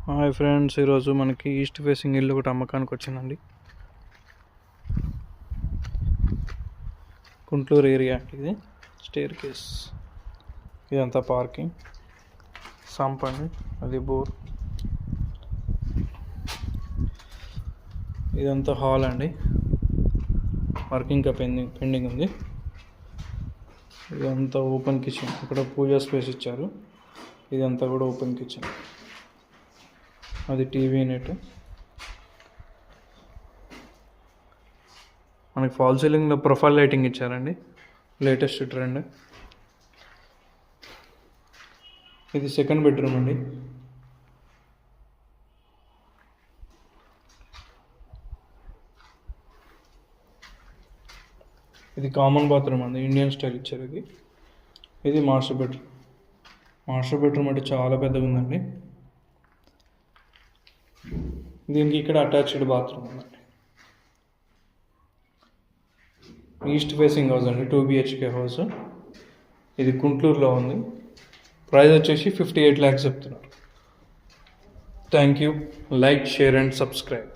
Hi friends, ఈరోజు మనకి east facing ఇల్లు ఒకటి అమ్మకానికి వచ్చిందండి. గుంటూరు ఏరియా ఇది. స్టేర్ కేస్, ఇదంతా పార్కింగ్, సంప్ అండి, అది బోర్, ఇదంతా హాల్ అండి. వర్కింగ్ ఇంకా పెండింగ్ ఉంది. ఇదంతా ఓపెన్ కిచెన్, ఇక్కడ పూజా స్పేస్ ఇచ్చారు. ఇదంతా కూడా ఓపెన్ కిచెన్, అది టీవీ యూనిట్. మనకి ఫాల్ సీలింగ్లో ప్రొఫైల్ లైటింగ్ ఇచ్చారండి, లేటెస్ట్ ట్రెండ్. ఇది సెకండ్ బెడ్రూమ్ అండి. ఇది కామన్ బాత్రూమ్ అండి, ఇండియన్ స్టైల్ ఇచ్చారు. ఇది మాస్టర్ బెడ్రూమ్. మాస్టర్ బెడ్రూమ్ అంటే చాలా పెద్దగా ఉందండి. దీనికి ఇక్కడ అటాచ్డ్ బాత్రూమ్ ఉందండి. ఈస్ట్ ఫేసింగ్ హౌస్ అండి, 2 BHK హౌస్. ఇది గుంటూరులో ఉంది. ప్రైస్ వచ్చేసి 58 lakhs చెప్తున్నారు. Thank you. Like, share and subscribe.